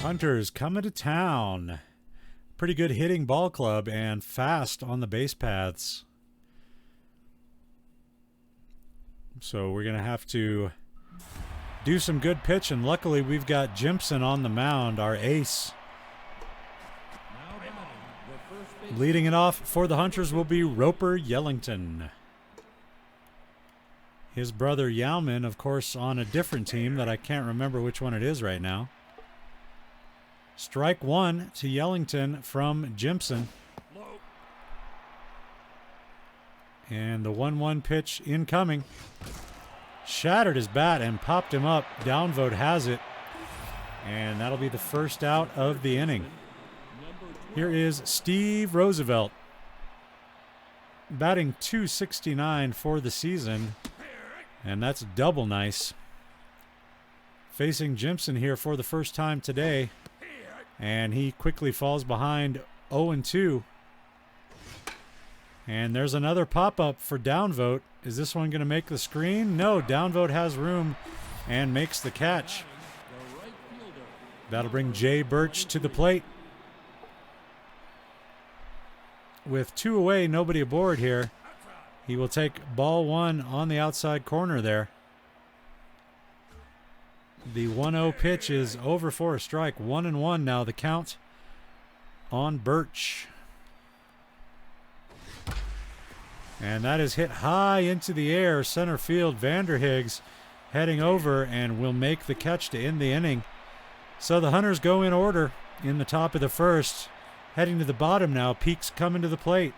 Hunters coming to town. Pretty good hitting ball club and fast on the base paths. So we're going to have to do some good pitching. Luckily, we've got Jimson on the mound, our ace. Leading it off for the Hunters will be Roper Yellington. His brother Yauman, of course, on a different team that I can't remember which one it is right now. Strike one to Yellington from Jimson. And the 1-1 pitch incoming. Shattered his bat and popped him up. Downvote has it. And that'll be the first out of the inning. Here is Steve Roosevelt. Batting .269 for the season. And that's double nice. Facing Jimson here for the first time today. And he quickly falls behind 0-2. And there's another pop-up for Downvote. Is this one going to make the screen? No, Downvote has room and makes the catch. That'll bring Jay Birch to the plate. With 2 away, nobody aboard here. He will take ball one on the outside corner there. The 1-0 pitch is over for a strike. 1-1 now, the count on Birch. And that is hit high into the air. Center field, Vanderhiggs heading over and will make the catch to end the inning. So the Hunters go in order in the top of the first. Heading to the bottom now, Peaks coming to the plate.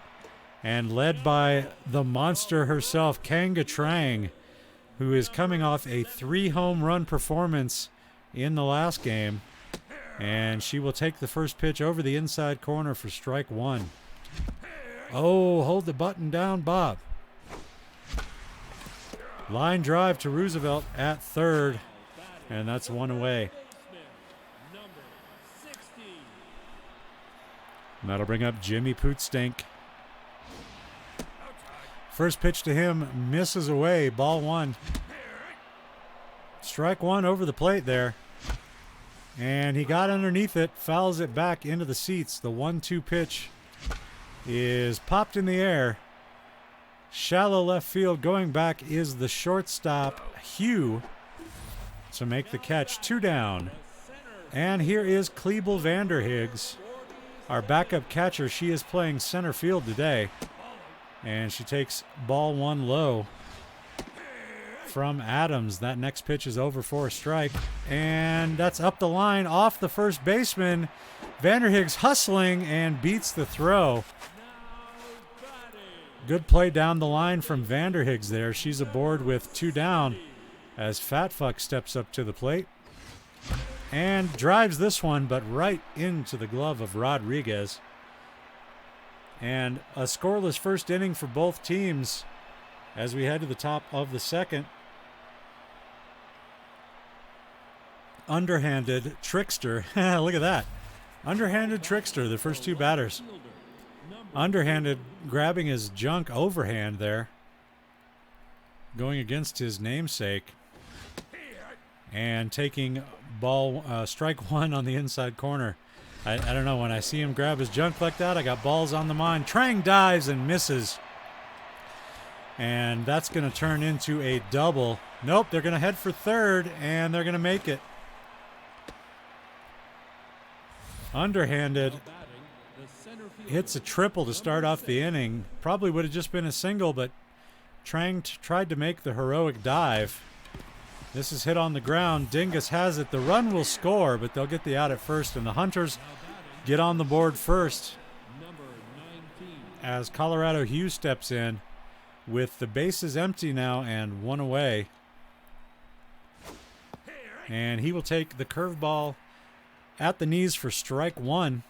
And led by the monster herself, Kanga Trang, who is coming off a 3-home run performance in the last game. And she will take the first pitch over the inside corner for strike one. Oh, hold the button down, Bob. Line drive to Roosevelt at third, and that's 1 away. And that'll bring up Jimmy Pootstink. First pitch to him misses away, ball one. Strike one over the plate there. And he got underneath it, fouls it back into the seats. The 1-2 pitch is popped in the air. Shallow left field. Going back is the shortstop, Hugh, to make the catch. 2 down. And here is Klebel Vanderhiggs, our backup catcher. She is playing center field today. And she takes ball one low from Adams. That next pitch is over for a strike. And that's up the line off the first baseman. Vanderhiggs hustling and beats the throw. Good play down the line from Vanderhiggs there. She's aboard with 2 down as Fatfuck steps up to the plate and drives this one, but right into the glove of Rodriguez. And a scoreless first inning for both teams as we head to the top of the second. Underhanded Trickster. Look at that. Underhanded Trickster, the first 2 batters. Underhanded, grabbing his junk overhand there. Going against his namesake. And taking strike one on the inside corner. I don't know, when I see him grab his junk like that, I got balls on the mind. Trang dives and misses. And that's going to turn into a double. Nope, they're going to head for third, and they're going to make it. Underhanded hits a triple to start off the inning. Probably would have just been a single, but Trang tried to make the heroic dive. This is hit on the ground. Dingus has it. The run will score, but they'll get the out at first, and the Hunters get on the board first as Colorado Hughes steps in with the bases empty now and 1 away. And he will take the curveball at the knees for strike one.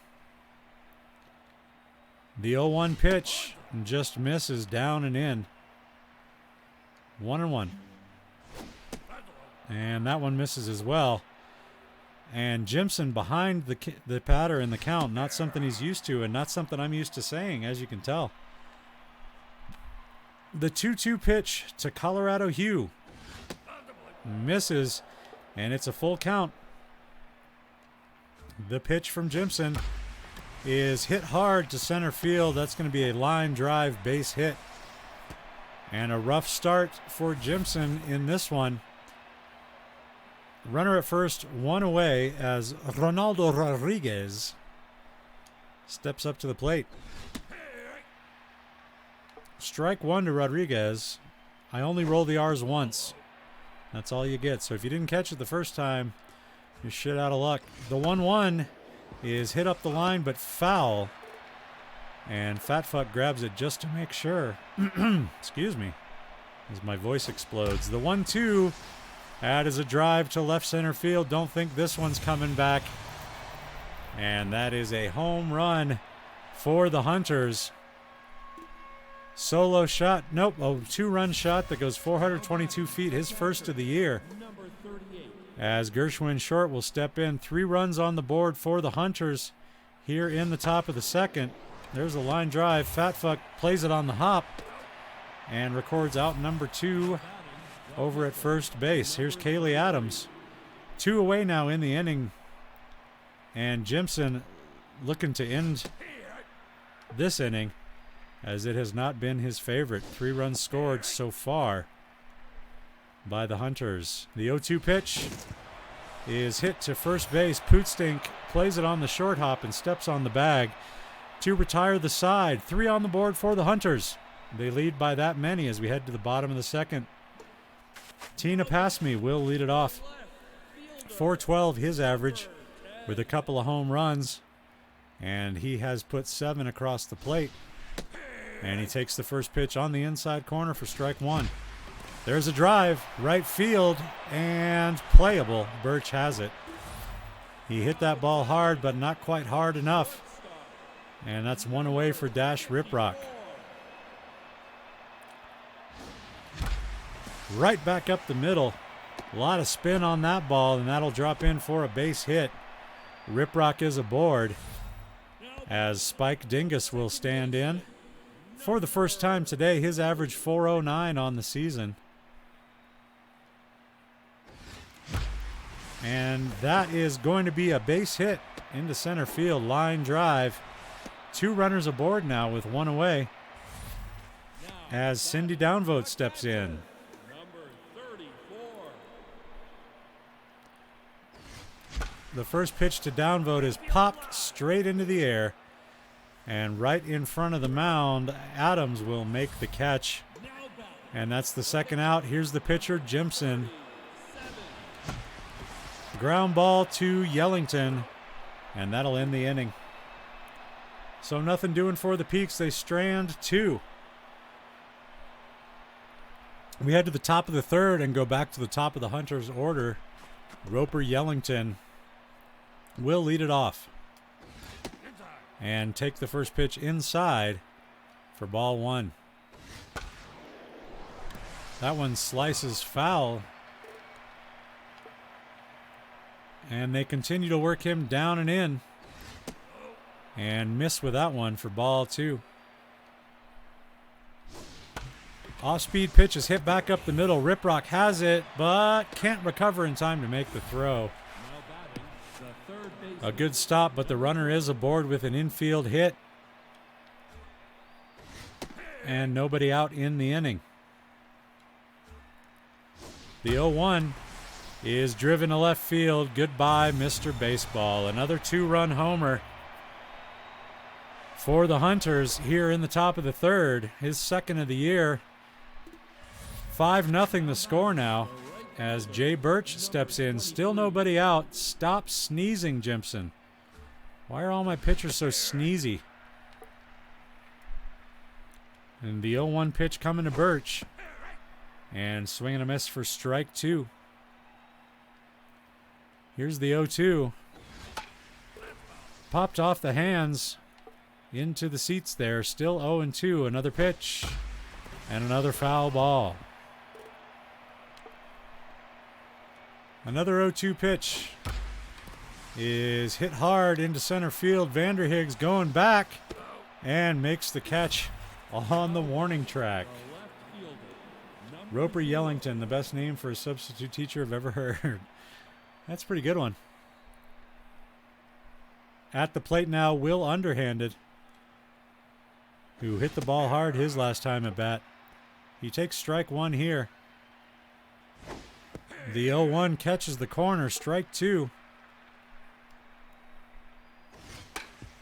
The 0-1 pitch just misses down and in. 1-1. And that one misses as well. And Jimson behind the batter in the count. Not something he's used to, and not something I'm used to saying, as you can tell. The 2-2 pitch to Colorado Hugh. Misses, and it's a full count. The pitch from Jimson is hit hard to center field. That's going to be a line drive base hit. And a rough start for Jimson in this one. Runner at first, one away as Ronaldo Rodriguez steps up to the plate. Strike one to Rodriguez. I only roll the R's once. That's all you get. So if you didn't catch it the first time, you're shit out of luck. The 1-1 is hit up the line, but foul. And Fat Fuck grabs it just to make sure. Excuse me, as my voice explodes. The 1-2, that is a drive to left center field. Don't think this one's coming back. And that is a home run for the Hunters. Solo shot, nope, a 2-run shot that goes 422 feet, his first of the year. As Gershwin Short will step in. 3 runs on the board for the Hunters here in the top of the second. There's a line drive. Fat Fuck plays it on the hop and records out number 2 over at first base. Here's Kaylee Adams. 2 away now in the inning. And Jimson looking to end this inning, as it has not been his favorite. 3 runs scored so far by the Hunters. The 0-2 pitch is hit to first base. Pootstink plays it on the short hop and steps on the bag to retire the side. 3 on the board for the Hunters. They lead by that many as we head to the bottom of the second. Tina Passme will lead it off. 412 his average with a couple of home runs, and he has put 7 across the plate. And he takes the first pitch on the inside corner for strike 1. There's a drive, right field, and playable. Birch has it. He hit that ball hard, but not quite hard enough. And that's 1 away for Dash Riprock. Right back up the middle. A lot of spin on that ball, and that'll drop in for a base hit. Riprock is aboard, as Spike Dingus will stand in. For the first time today, his average 409 on the season. And that is going to be a base hit into center field. Line drive. 2 runners aboard now with 1 away, as Cindy Downvote steps in. The first pitch to Downvote is popped straight into the air. And right in front of the mound, Adams will make the catch. And that's the second out. Here's the pitcher, Jimson. Ground ball to Yellington, and that'll end the inning. So nothing doing for the Peaks. They strand 2. We head to the top of the third and go back to the top of the Hunters order. Roper Yellington will lead it off and take the first pitch inside for ball 1. That one slices foul, and they continue to work him down and in, and miss with that one for ball 2. Off-speed pitch is hit back up the middle. Riprock has it, but can't recover in time to make the throw. A good stop, but the runner is aboard with an infield hit. And nobody out in the inning. The 0-1 is driven to left field. Goodbye, Mr. Baseball. Another 2-run homer for the Hunters here in the top of the third. His second of the year. 5-0 the score now, as Jay Birch steps in. Still nobody out. Stop sneezing, Jimson. Why are all my pitchers so sneezy? And the 0-1 pitch coming to Birch. And swing and a miss for strike 2. Here's the 0-2. Popped off the hands into the seats there. Still 0-2. Another pitch. And another foul ball. Another 0-2 pitch is hit hard into center field. Vanderhiggs going back and makes the catch on the warning track. Roper Yellington, the best name for a substitute teacher I've ever heard. That's a pretty good one. At the plate now, Will Underhanded, who hit the ball hard his last time at bat. He takes strike one here. The 0-1 catches the corner, strike two.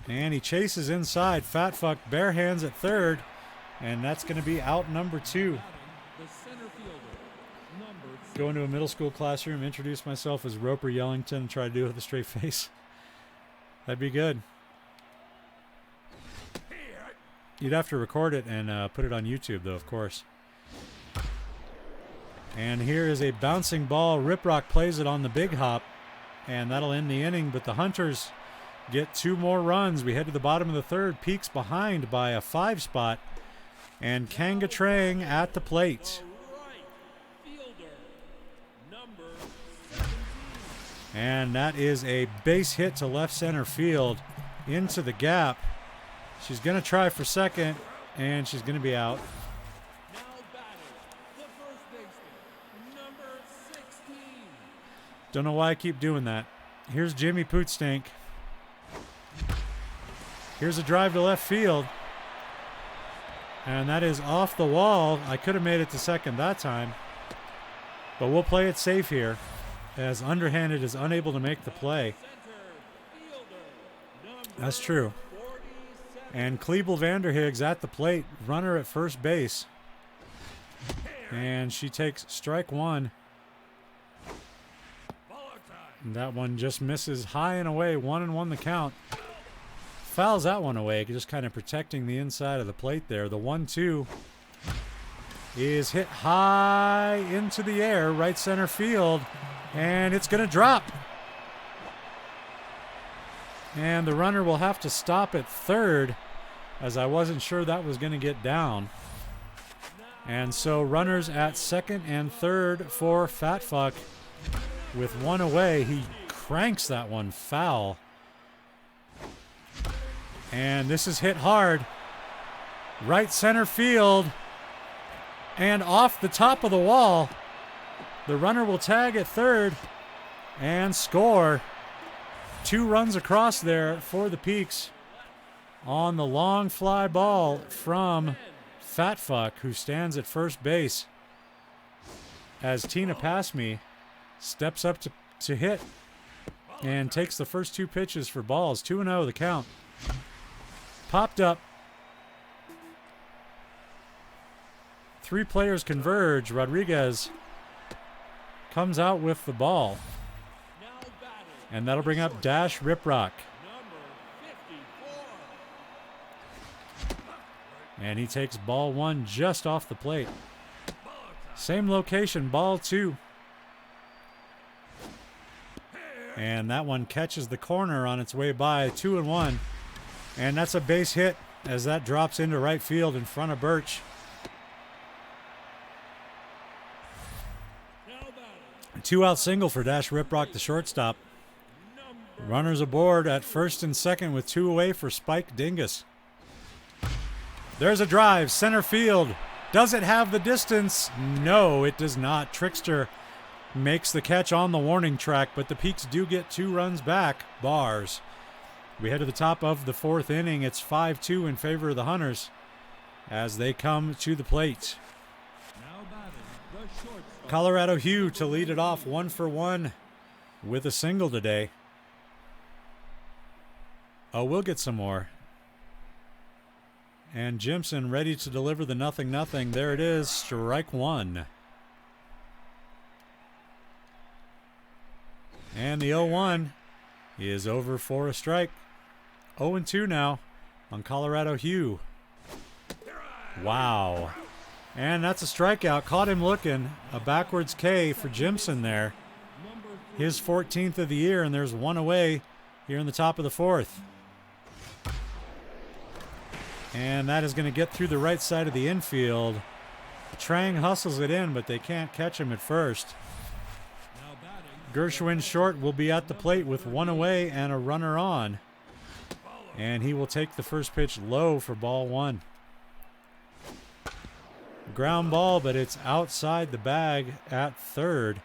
And he chases inside. Fat Fuck bare hands at third, and that's going to be out number two. Go into a middle school classroom, introduce myself as Roper Yellington, and try to do it with a straight face. That'd be good. You'd have to record it and put it on YouTube, though, of course. And here is a bouncing ball. Riprock plays it on the big hop, and that'll end the inning. But the Hunters get two more runs. We head to the bottom of the third. Peaks behind by a 5 spot. And Kanga Trang at the plate. And that is a base hit to left center field into the gap. She's going to try for second, and she's going to be out. Don't know why I keep doing that. Here's Jimmy Pootstink. Here's a drive to left field. And that is off the wall. I could have made it to second that time. But we'll play it safe here, as Underhanded is unable to make the play. That's true. And Klebel Vanderhiggs at the plate, runner at first base. And she takes strike one. And that one just misses high and away, 1-1 the count. Fouls that one away, just kind of protecting the inside of the plate there. The 1-2 is hit high into the air, right center field, and it's going to drop. And the runner will have to stop at third, as I wasn't sure that was going to get down. And so runners at second and third for Fat Fuck. With one away, he cranks that one foul. And this is hit hard. Right center field. And off the top of the wall. The runner will tag at third and score. 2 runs across there for the Peaks on the long fly ball from Fat Fuck, who stands at first base, as Tina Passme steps up to hit and takes the first 2 pitches for balls. 2-0 the count. Popped up. 3 players converge. Rodriguez comes out with the ball. And that'll bring up Dash Riprock. And he takes ball 1 just off the plate. Same location, ball 2. And that one catches the corner on its way by, 2-1. And that's a base hit as that drops into right field in front of Birch. A 2-out single for Dash Riprock, the shortstop. Runners aboard at first and second with 2 away for Spike Dingus. There's a drive, center field. Does it have the distance? No, it does not. Trickster makes the catch on the warning track, but the Peaks do get 2 runs back. Bars. We head to the top of the 4th inning. It's 5-2 in favor of the Hunters as they come to the plate. Colorado Hugh to lead it off, 1 for 1 with a single today. Oh, we'll get some more. And Jimson ready to deliver the 0-0. There it is, strike 1. And the 0-1 is over for a strike. 0-2 now on Colorado Hugh. Wow. And that's a strikeout. Caught him looking. A backwards K for Jimson there. His 14th of the year, and there's 1 away here in the top of the 4th. And that is going to get through the right side of the infield. Trang hustles it in, but they can't catch him at first. Gershwin Short will be at the plate with 1 away and a runner on. And he will take the first pitch low for ball 1. Ground ball, but it's outside the bag at third.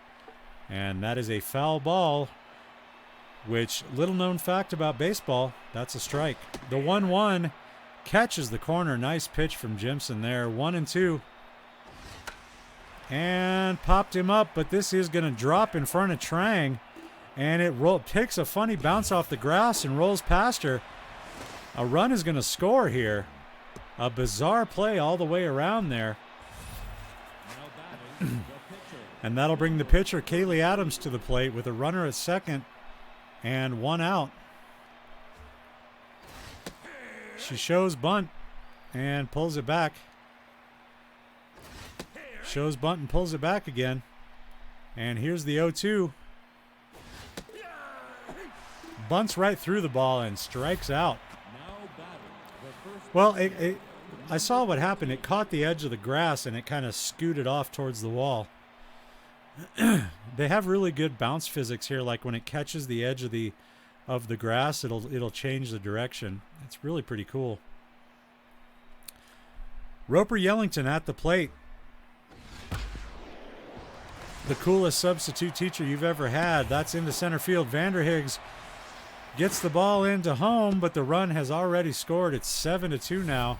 And that is a foul ball. which, little known fact about baseball, that's a strike. The 1-1 catches the corner. Nice pitch from Jimson there. 1-2. And popped him up, but this is going to drop in front of Trang. And it takes a funny bounce off the grass and rolls past her. A run is going to score here. A bizarre play all the way around there. And that'll bring the pitcher, Kaylee Adams, to the plate with a runner at second and 1 out. She shows bunt and pulls it back. Shows bunt and pulls it back again. And here's the 0-2. Bunts right through the ball and strikes out. Well, I saw what happened. It caught the edge of the grass and it kind of scooted off towards the wall. They have really good bounce physics here. Like when it catches the edge of the grass, it'll change the direction. It's really pretty cool. Roper Yellington at the plate. The coolest substitute teacher you've ever had. That's into center field. Vanderhiggs gets the ball into home, but the run has already scored. It's 7-2 now.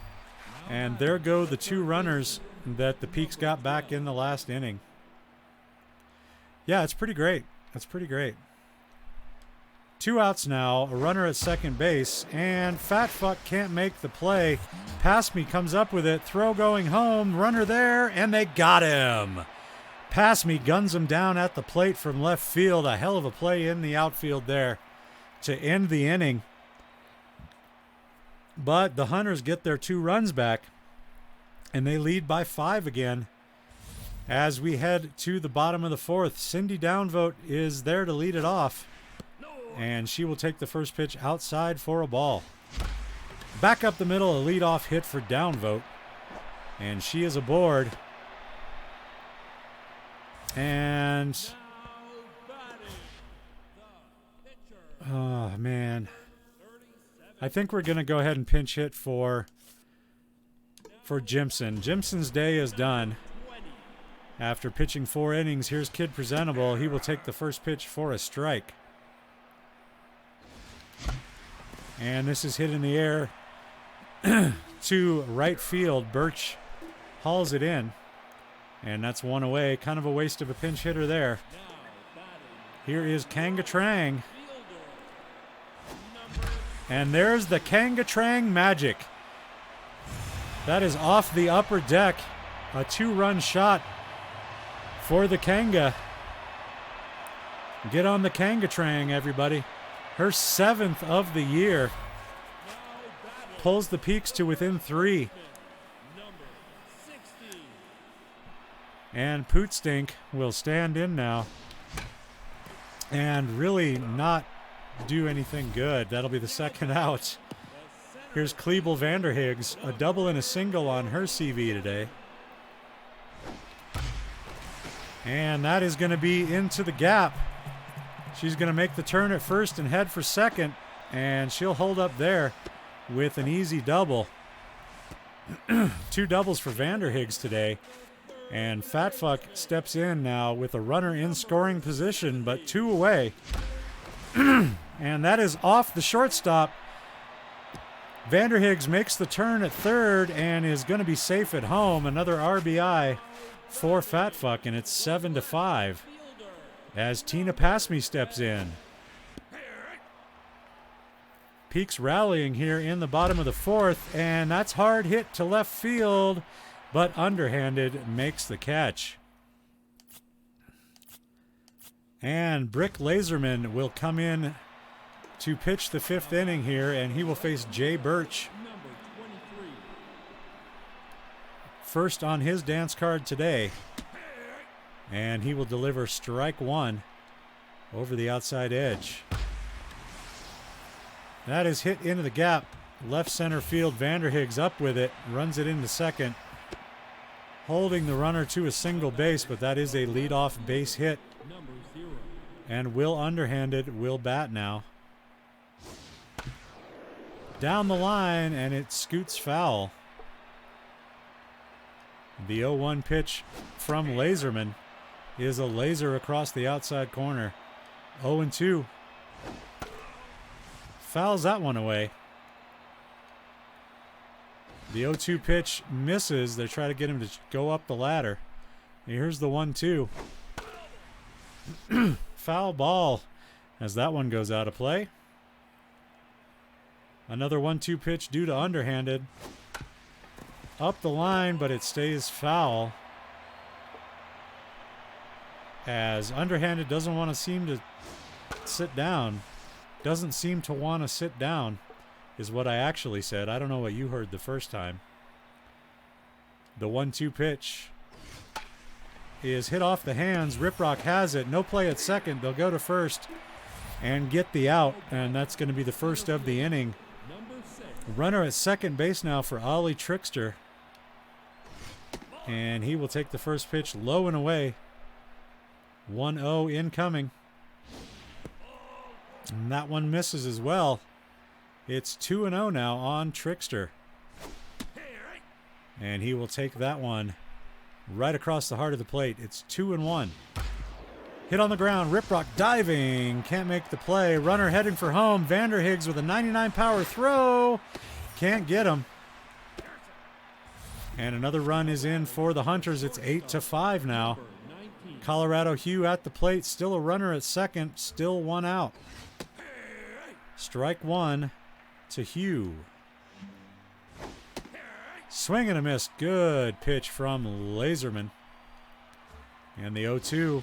And there go the 2 runners that the Peaks got back in the last inning. Yeah, it's pretty great. That's pretty great. 2 outs now, a runner at second base, and Fat Fuck can't make the play. Pass Me comes up with it, throw going home, runner there, and they got him. Pass Me guns him down at the plate from left field. A hell of a play in the outfield there to end the inning. But the Hunters get their 2 runs back, and they lead by 5 again. As we head to the bottom of the 4th, Cindy Downvote is there to lead it off, and she will take the first pitch outside for a ball. Back up the middle, a leadoff hit for Downvote, and she is aboard. And oh man, I think we're going to go ahead and pinch hit for Jimson. Jimson's day is done. After pitching 4 innings, here's Kid Presentable. He will take the first pitch for a strike. And this is hit in the air to right field. Birch hauls it in. And that's 1 away. Kind of a waste of a pinch hitter there. Here is Kanga Trang. And there's the Kanga Trang magic. That is off the upper deck. A 2-run shot for the Kanga. Get on the Kanga Trang, everybody. Her 7th of the year. Pulls the Peaks to within 3. And Pootstink will stand in now and really not do anything good. That'll be the 2nd out. Here's Klebel Vanderhiggs, a double and a single on her CV today. And that is going to be into the gap. She's going to make the turn at first and head for second, and she'll hold up there with an easy double. 2 doubles for Vanderhiggs today. And Fat Fuck steps in now with a runner in scoring position, but 2 away. And that is off the shortstop. Vanderhiggs makes the turn at third and is going to be safe at home. Another RBI for Fat Fuck, and it's 7-5 as Tina Passme steps in. Peaks rallying here in the bottom of the 4th, and that's hard hit to left field, but underhanded makes the catch. And Brick Laserman will come in to pitch the 5th inning here, and he will face Jay Birch. First on his dance card today. And he will deliver strike 1 over the outside edge. That is hit into the gap. Left center field, Vanderhiggs up with it, runs it into second. Holding the runner to a single base, but that is a leadoff base hit. And Will underhanded will bat now. Down the line, and it scoots foul. The 0-1 pitch from Laserman is a laser across the outside corner. 0-2. fouls that one away. The 0-2 pitch misses. They try to get him to go up the ladder. And here's the 1-2. Foul ball as that one goes out of play. Another 1-2 pitch due to underhanded. Up the line, but it stays foul. As underhanded doesn't want to seem to sit down. Doesn't seem to want to sit down is what I actually said. I don't know what you heard the first time. The 1-2 pitch is hit off the hands. Rip Rock has it. No play at second. They'll go to first and get the out, and that's going to be the first of the inning. Runner at second base now for Ollie Trickster. And he will take the first pitch low and away. 1-0 incoming. And that one misses as well. It's 2-0 now on Trickster. And he will take that one right across the heart of the plate. It's 2-1. Hit on the ground. Rip Rock diving. Can't make the play. Runner heading for home. Vanderhiggs with a 99 power throw. Can't get him. And another run is in for the Hunters. It's 8-5 now. Colorado Hugh at the plate. Still a runner at second. Still one out. Strike one to Hugh. Swing and a miss. Good pitch from Laserman. And the 0-2.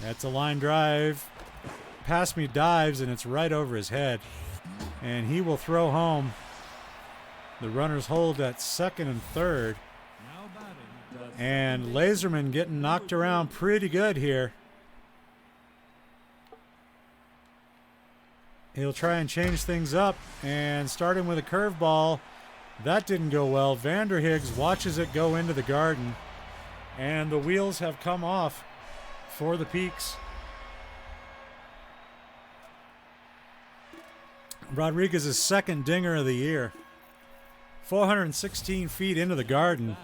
That's a line drive. Past me dives, and it's right over his head. And he will throw home. The runners hold at second and third. And Laserman getting knocked around pretty good here. He'll try and change things up, and starting with a curveball, that didn't go well. Vanderhiggs watches it go into the garden, and the wheels have come off for the Peaks. Rodriguez's second dinger of the year. 416 feet into the garden,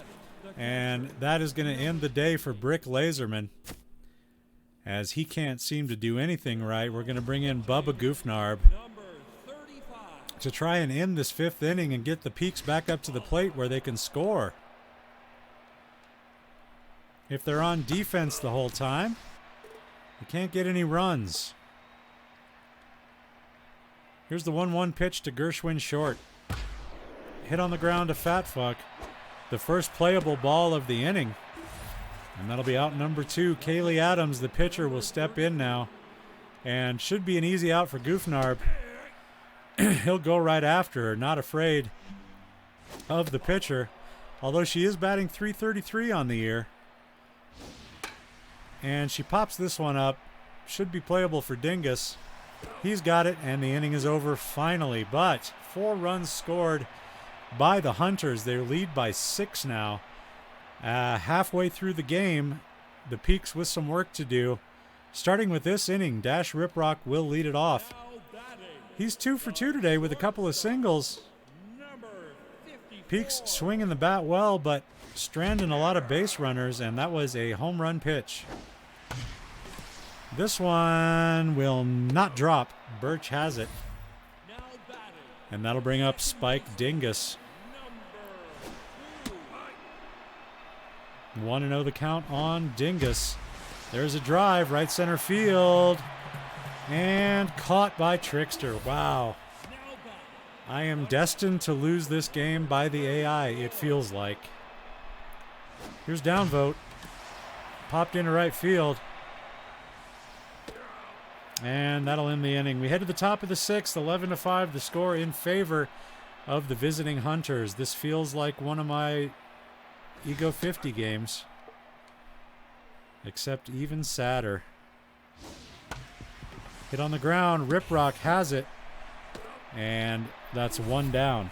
and that is going to end the day for Brick Laserman. As he can't seem to do anything right, we're going to bring in Bubba Goofnarb to try and end this fifth inning and get the Peaks back up to the plate where they can score. If they're on defense the whole time, they can't get any runs. Here's the 1-1 pitch to Gershwin short. Hit on the ground to Fat Fuck. The first playable ball of the inning. And that'll be out number 2. Kaylee Adams, the pitcher, will step in now. And should be an easy out for Goofnarb. He'll go right after her, not afraid of the pitcher. Although she is batting .333 on the year. And she pops this one up. Should be playable for Dingus. He's got it, and the inning is over finally. But 4 runs scored by the Hunters. They lead by 6 now. Halfway through the game, the Peaks with some work to do. Starting with this inning, Dash Riprock will lead it off. He's 2 for 2 today with a couple of singles. Peaks swinging the bat well, but stranding a lot of base runners, and that was a home run pitch. This one will not drop. Birch has it. And that'll bring up Spike Dingus. 1-0 the count on Dingus. There's a drive, right center field. And caught by Trickster. Wow. I am destined to lose this game by the AI, it feels like. Here's downvote. Popped into right field. And that'll end the inning. We head to the top of the 6th, 11-5, the score in favor of the visiting Hunters. This feels like one of my Ego 50 games, except even sadder. Hit on the ground. Riprock has it, and that's 1 down.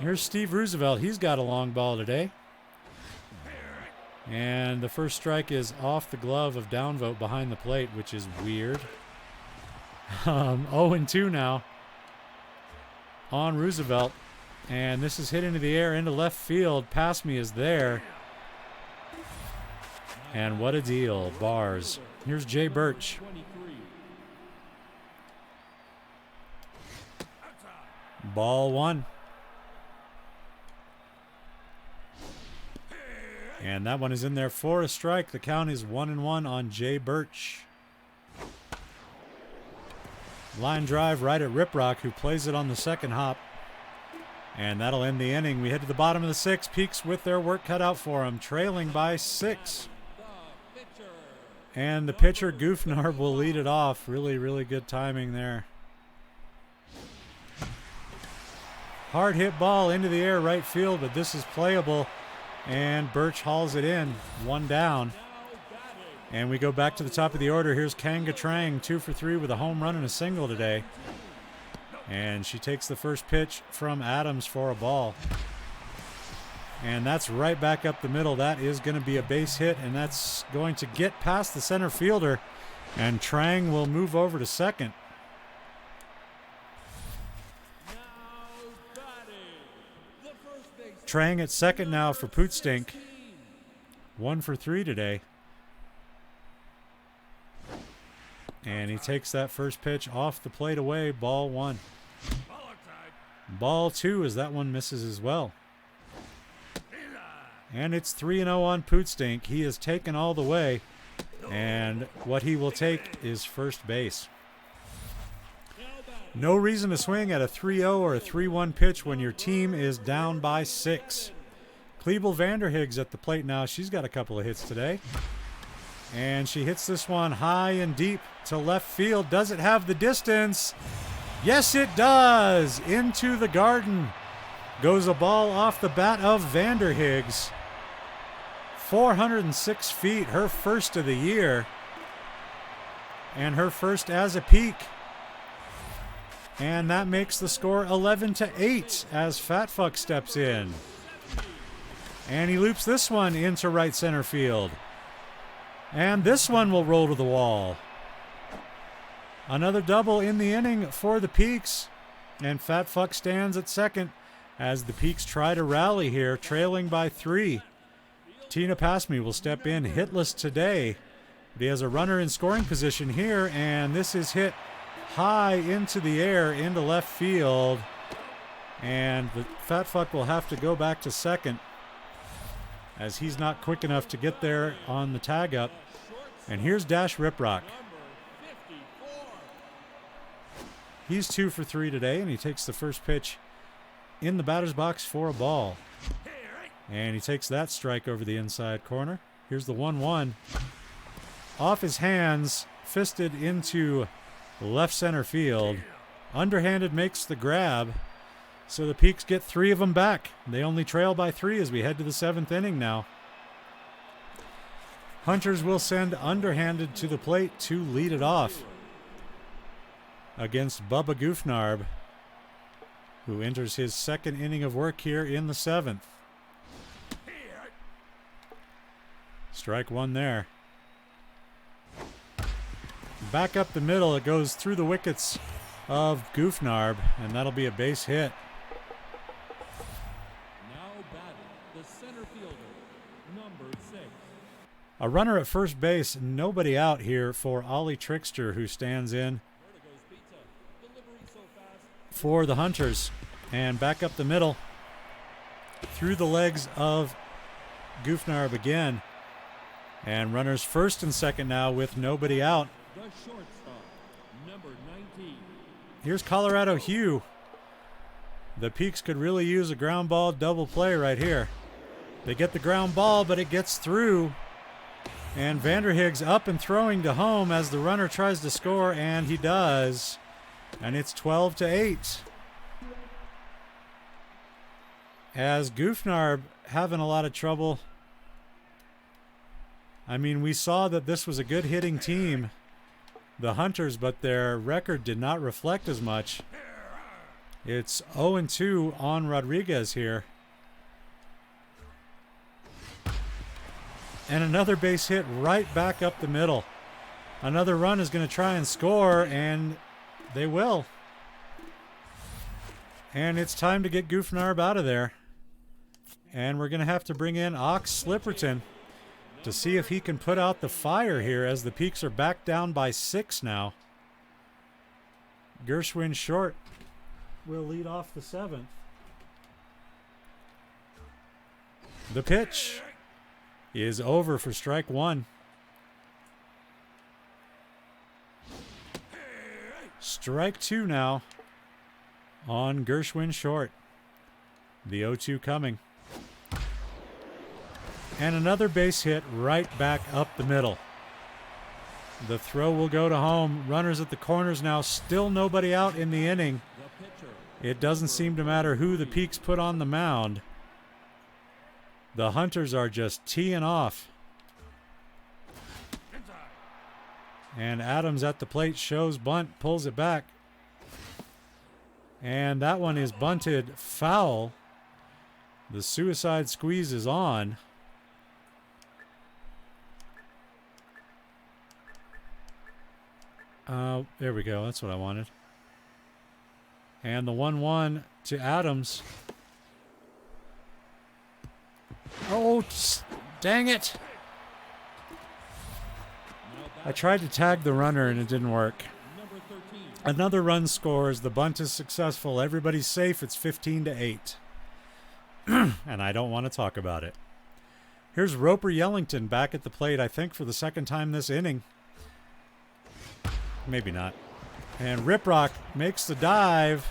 Here's Steve Roosevelt. He's got a long ball today. And the first strike is off the glove of downvote behind the plate, which is weird. 0-2 now on Roosevelt. And this is hit into the air, into left field. Past me is there. And what a deal. Bars. Here's Jay Birch. Ball one. And that one is in there for a strike. The count is 1-1 on Jay Birch. Line drive right at Riprock, who plays it on the second hop. And that'll end the inning. We head to the bottom of the sixth. Peaks with their work cut out for them, trailing by 6. And the pitcher, Goofnarb, will lead it off. Really, really good timing there. Hard hit ball into the air right field, but this is playable. And Birch hauls it in. 1 down. And we go back to the top of the order. Here's Kanga Trang, 2 for 3 with a home run and a single today. And she takes the first pitch from Adams for a ball. And that's right back up the middle. That is going to be a base hit, and that's going to get past the center fielder. And Trang will move over to second. Trang at second now for Pootstink. 1 for 3 today. And he takes that first pitch off the plate away. Ball 1. Ball 2 as that one misses as well. And it's 3-0 on Pootstink. He is taken all the way. And what he will take is first base. No reason to swing at a 3-0 or a 3-1 pitch when your team is down by 6. Klebel Vanderhiggs at the plate now. She's got a couple of hits today. And she hits this one high and deep to left field. Does it have the distance? Yes, it does. Into the garden goes a ball off the bat of Vanderhiggs. 406 feet, her first of the year. And her first as a peak. And that makes the score 11-8 as Fatfuck steps in. And he loops this one into right center field. And this one will roll to the wall. Another double in the inning for the Peaks. And Fatfuck stands at second as the Peaks try to rally here, trailing by 3. Tina Pasme will step in hitless today. But he has a runner in scoring position here, and this is hit high into the air into left field. And the Fatfuck will have to go back to second as he's not quick enough to get there on the tag up. And here's Dash Riprock. He's 2 for 3 today, and he takes the first pitch in the batter's box for a ball. And he takes that strike over the inside corner. Here's the 1-1. Off his hands, fisted into left center field. Underhanded makes the grab. So the Peaks get 3 of them back. They only trail by 3 as we head to the 7th inning now. Hunters will send underhanded to the plate to lead it off against Bubba Goofnarb, who enters his second inning of work here in the 7th. Strike 1 there. Back up the middle, it goes through the wickets of Goofnarb, and that'll be a base hit. Now batting, the center fielder, number 6. A runner at first base, nobody out here for Ollie Trickster, who stands in for the Hunters. And back up the middle, through the legs of Goofnarb again. And runners first and second now with nobody out. The shortstop, number 19. Here's Colorado Hugh. The Peaks could really use a ground ball double play right here. They get the ground ball, but it gets through. And Vanderhiggs up and throwing to home as the runner tries to score, and he does. And it's 12-8. As Goofnarb having a lot of trouble. I mean, we saw that this was a good hitting team, the Hunters, but their record did not reflect as much. It's 0-2 on Rodriguez here. And another base hit right back up the middle. Another run is going to try and score, and they will. And it's time to get Goofnarb out of there. And we're going to have to bring in Ox Slipperton to see if he can put out the fire here as the Peaks are back down by 6 now. Gershwin short. will lead off the 7th. The pitch is over for strike 1. Strike 2 now on Gershwin short. The 0-2 coming. And another base hit right back up the middle. The throw will go to home. Runners at the corners now. Still nobody out in the inning. It doesn't seem to matter who the Peaks put on the mound. The Hunters are just teeing off. And Adams at the plate shows bunt, pulls it back. And that one is bunted foul. The suicide squeeze is on. There we go. That's what I wanted. And the 1-1 to Adams. Oh, dang it. I tried to tag the runner and it didn't work. Another run scores. The bunt is successful. Everybody's safe. It's 15-8. And I don't want to talk about it. Here's Roper Yellington back at the plate, I think, for the second time this inning. Maybe not. And Riprock makes the dive.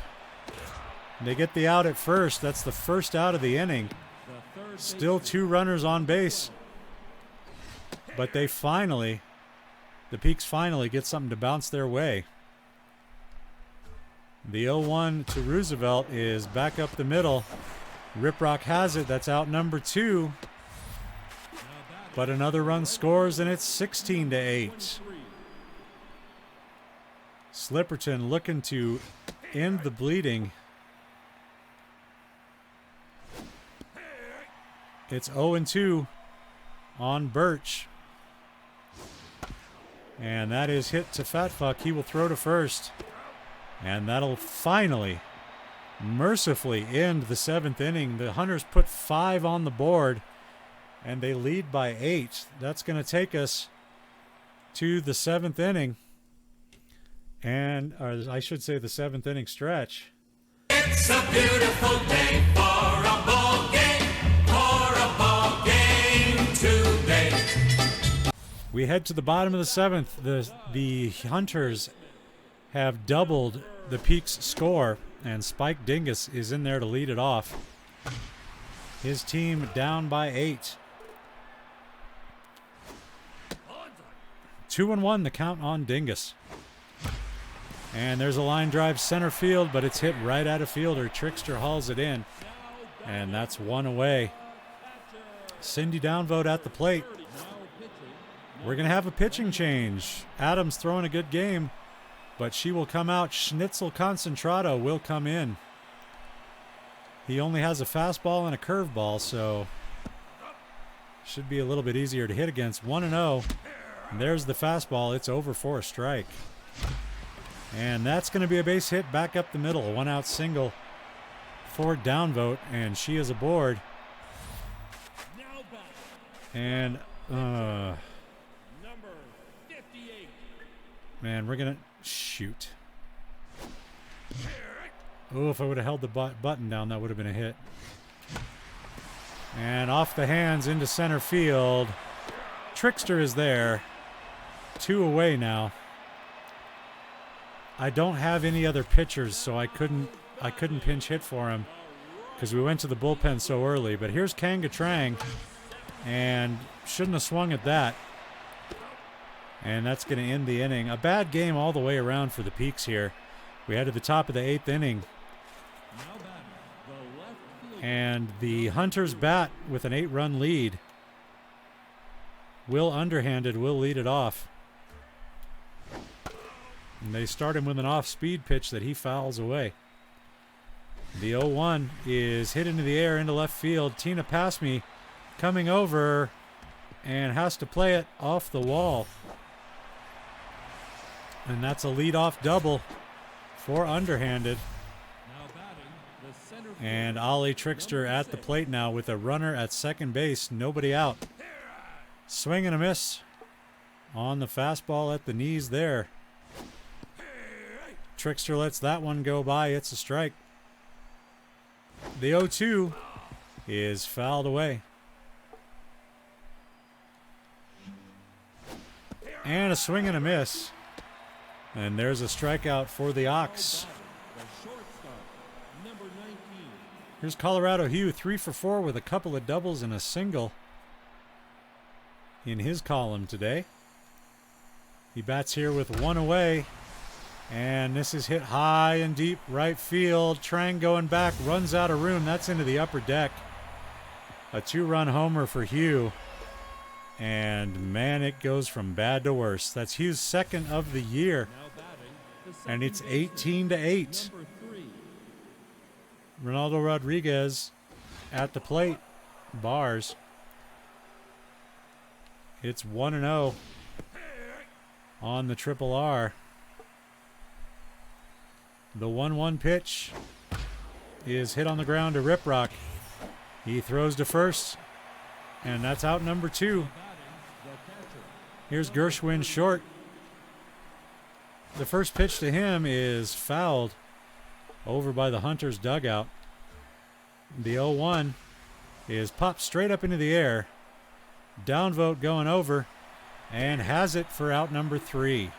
They get the out at first. That's the first out of the inning. Still 2 runners on base. But they finally, the Peaks finally get something to bounce their way. The 0-1 to Roosevelt is back up the middle. Riprock has it. That's out number 2. But another run scores, and it's 16-8. Slipperton looking to end the bleeding. It's 0-2 on Birch. And that is hit to Fatfuck. He will throw to first. And that'll finally, mercifully end the 7th inning. The Hunters put 5 on the board, and they lead by 8. That's going to take us to the 7th inning. And, or I should say the 7th inning stretch. It's a beautiful day for a ball game, today. We head to the bottom of the 7th. The Hunters have doubled the Peaks score, and Spike Dingus is in there to lead it off. His team down by 8. 2-1 the count on Dingus. And there's a line drive center field, but it's hit right at a fielder. Trickster hauls it in, and that's 1 away. Cindy Downvote at the plate. We're going to have a pitching change. Adams throwing a good game, but she will come out. Schnitzel Concentrado will come in. He only has a fastball and a curveball, so should be a little bit easier to hit against. 1-0. And there's the fastball. It's over for a strike. And that's going to be a base hit back up the middle. A 1-out single for Downvote, and she is aboard. And, Number 58. man, we're going to shoot. Oh, if I would have held the button down, that would have been a hit. And off the hands into center field. Trickster is there. 2 away now. I don't have any other pitchers, so I couldn't pinch hit for him because we went to the bullpen so early. But here's Kanga Trang, and shouldn't have swung at that. And that's going to end the inning. A bad game all the way around for the Peaks here. We head to the top of the 8th inning. And the Hunters bat with an 8-run lead. Will Underhanded will lead it off. And they start him with an off-speed pitch that he fouls away. The 0-1 is hit into the air into left field. Tina Passme coming over and has to play it off the wall. And that's a leadoff double for Underhanded. And Ollie Trickster at the plate now with a runner at second base. Nobody out. Swing and a miss on the fastball at the knees there. Trickster lets that one go by. It's a strike. The 0-2 is fouled away. And a swing and a miss. And there's a strikeout for the Ox. The shortstop, number 19. Here's Colorado Hugh, 3 for 4 with a couple of doubles and a single in his column today. He bats here with one away. And this is hit high and deep right field. Trang going back, runs out of room. That's into the upper deck. A 2-run homer for Hugh. And man, it goes from bad to worse. That's Hugh's second of the year. Now batting, the And it's second baseman, 18-8. number 3. Ronaldo Rodriguez at the plate. Bars. It's 1-0 on the Triple R. The 1-1 pitch is hit on the ground to Riprock. He throws to first, and that's out number 2. Batting, the catcher. Here's Gershwin short. The first pitch to him is fouled over by the Hunters dugout. The 0-1 is popped straight up into the air. Downvote going over, and has it for out number 3.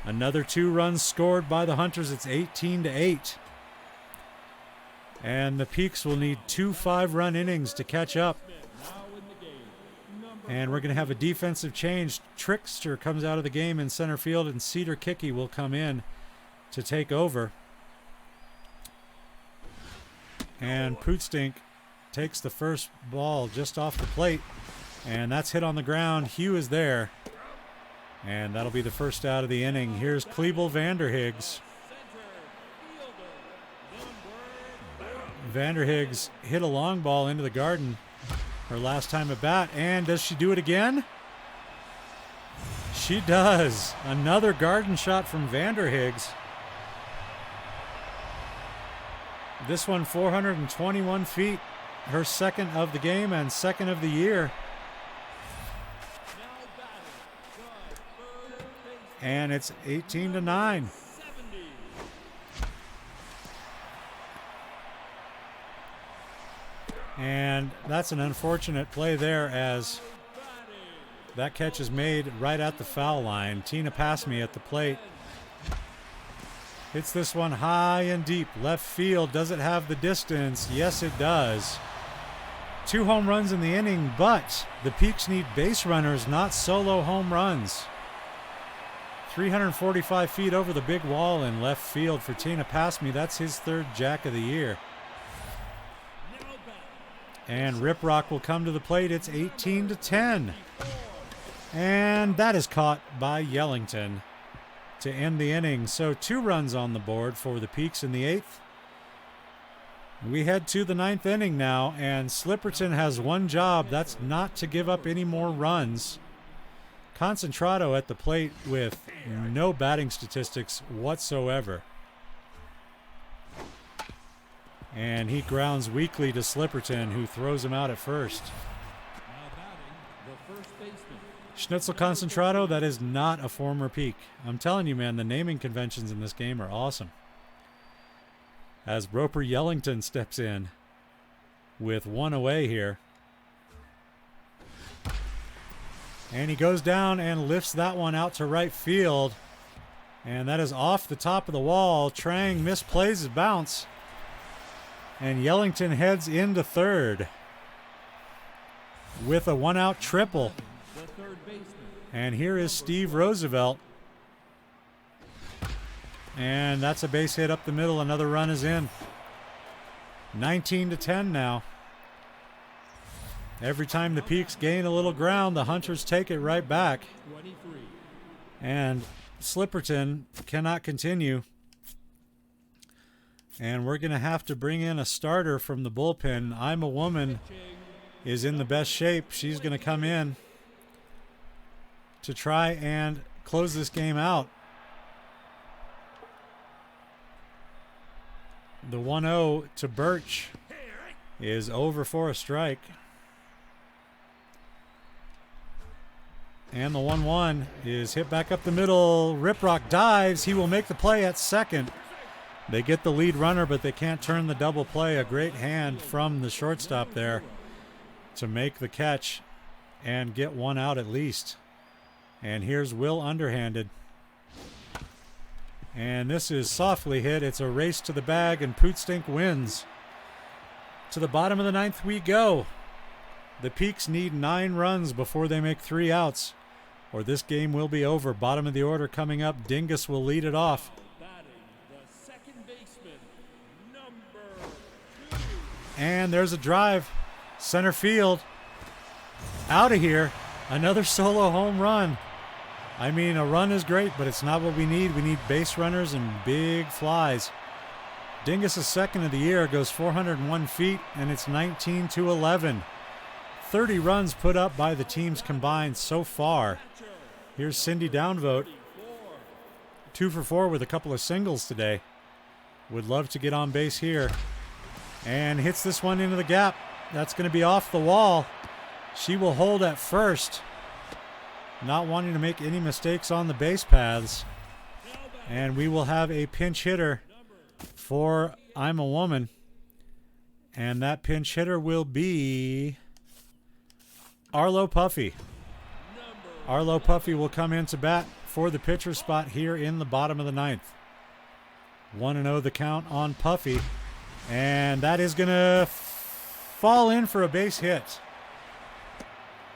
Another 2 runs scored by the Hunters. It's 18-8. And the Peaks will need 2 5-run innings to catch up. Now in the game, number And we're going to have a defensive change. Trickster comes out of the game in center field, and Cedar Kickey will come in to take over. And Pootstink takes the first ball just off the plate. And that's hit on the ground. Hugh is there. And that'll be the first out of the inning. Here's Klebel Vanderhiggs. Vanderhiggs hit a long ball into the garden her last time at bat. And does she do it again? She does. Another garden shot from Vanderhiggs. This one 421 feet. Her second of the game and second of the year. And it's 18-9. 70. And that's an unfortunate play there, as that catch is made right at the foul line. Tina Passme at the plate. Hits this one high and deep. Left field. Does it have the distance? Yes, it does. 2 home runs in the inning, but the Peaks need base runners, not solo home runs. 345 feet over the big wall in left field for Tina Passme. That's his 3rd jack of the year. And Riprock will come to the plate. It's 18-10. And that is caught by Yellington to end the inning. So 2 runs on the board for the Peaks in the 8th. We head to the 9th inning now, and Slipperton has one job. That's not to give up any more runs. Concentrado at the plate with no batting statistics whatsoever. And he grounds weakly to Slipperton, who throws him out at first. Now batting, the first baseman. Schnitzel Concentrado, that is not a former Peak. I'm telling you, man, the naming conventions in this game are awesome. As Roper Yellington steps in with one away here. And he goes down and lifts that one out to right field. And that is off the top of the wall. Trang misplays his bounce. And Yellington heads into third with a 1-out triple. The third baseman. And here is Steve Roosevelt. And that's a base hit up the middle. Another run is in. 19-10 now. Every time the Peaks gain a little ground, the Hunters take it right back. 23. And Slipperton cannot continue. And we're going to have to bring in a starter from the bullpen. I'm a Woman is in the best shape. She's going to come in to try and close this game out. The 1-0 to Birch is over for a strike. And the 1-1 is hit back up the middle. Riprock dives. He will make the play at second. They get the lead runner, but they can't turn the double play. A great hand from the shortstop there to make the catch and get one out at least. And here's Will underhanded. And this is softly hit. It's a race to the bag, and Pootstink wins. To the bottom of the ninth we go. The Peaks need 9 runs before they make 3 outs, or this game will be over. Bottom of the order coming up. Dingus will lead it off. Batting the second baseman, number 2. And there's a drive. Center field. Out of here. Another solo home run. I mean, a run is great, but it's not what we need. We need base runners and big flies. Dingus' second of the year, goes 401 feet, and it's 19-11. 30 runs put up by the teams combined so far. Here's Cindy Downvote. 2 for 4 with a couple of singles today. Would love to get on base here. And hits this one into the gap. That's going to be off the wall. She will hold at first, not wanting to make any mistakes on the base paths. And we will have a pinch hitter for I'm a Woman. And that pinch hitter will be Arlo Puffy. Arlo Puffy will come in to bat for the pitcher spot here in the bottom of the ninth. 1-0 the count on Puffy. And that is going to fall in for a base hit,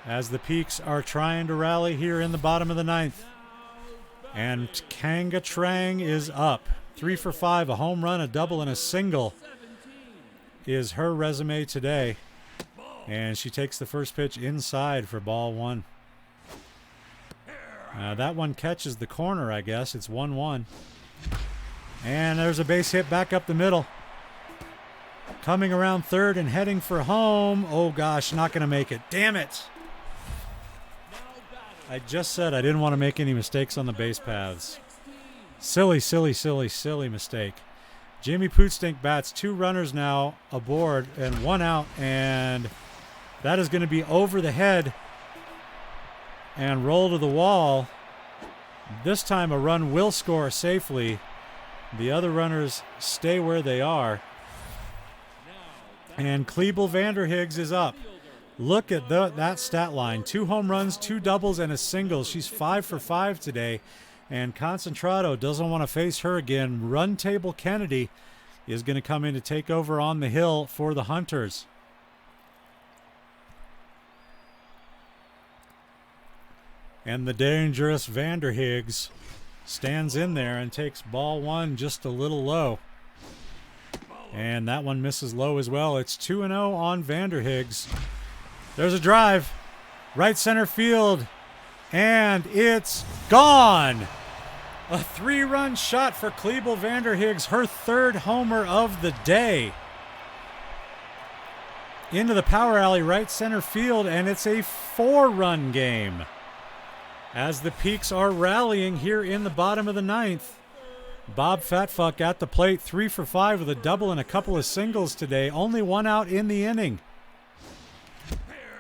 as the Peaks are trying to rally here in the bottom of the ninth. And Kanga Trang is up. 3 for 5, a home run, a double, and a single is her resume today. And she takes the first pitch inside for ball 1. That one catches the corner, I guess. It's 1-1. And there's a base hit back up the middle. Coming around third and heading for home. Oh, gosh, not going to make it. Damn it. I just said I didn't want to make any mistakes on the base paths. Silly, silly, silly, silly mistake. Jimmy Pootstink bats. 2 runners now aboard and 1 out, and that is going to be over the head and roll to the wall. This time a run will score safely. The other runners stay where they are. And Klebel Vanderhiggs is up. Look at that stat line. 2 home runs, 2 doubles, and a single. She's 5 for 5 today. And Concentrado doesn't want to face her again. Run Table Kennedy is going to come in to take over on the hill for the Hunters. And the dangerous Vanderhiggs stands in there and takes ball 1 just a little low. And that one misses low as well. It's 2-0 on Vanderhiggs. There's a drive. Right center field. And it's gone. A 3-run shot for Klebel Vanderhiggs, her 3rd homer of the day. Into the power alley, right center field, and it's a 4-run game, as the Peaks are rallying here in the bottom of the ninth. Bob Fatfuck at the plate, 3 for 5 with a double and a couple of singles today. Only 1 out in the inning.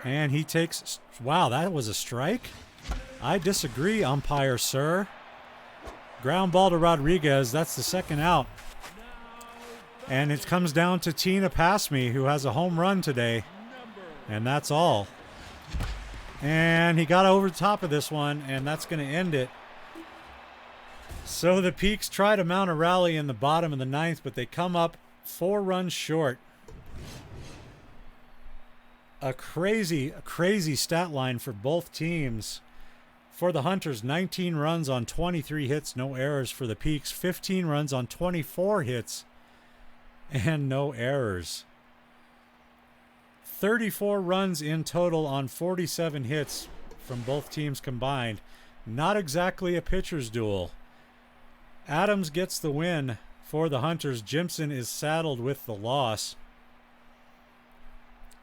And he takes... Wow, that was a strike? I disagree, umpire, sir. Ground ball to Rodriguez. That's the 2nd out. And it comes down to Tina Passme, who has a home run today. And that's all. And he got over the top of this one, and that's going to end it. So the Peaks try to mount a rally in the bottom of the ninth, but they come up 4 runs short. A crazy stat line for both teams. For the Hunters, 19 runs on 23 hits, no errors. For the Peaks, 15 runs on 24 hits and no errors. 34 runs in total on 47 hits from both teams combined. Not exactly a pitcher's duel. Adams gets the win for the Hunters. Jimson is saddled with the loss.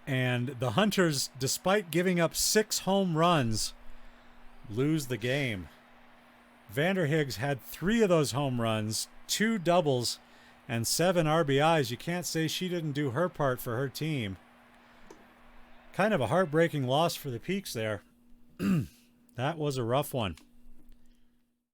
And the Hunters, despite giving up 6 home runs, lose the game. Vanderhiggs had 3 of those home runs, 2 doubles, and 7 RBIs. You can't say she didn't do her part for her team. Kind of a heartbreaking loss for the Peaks there. That That was a rough one.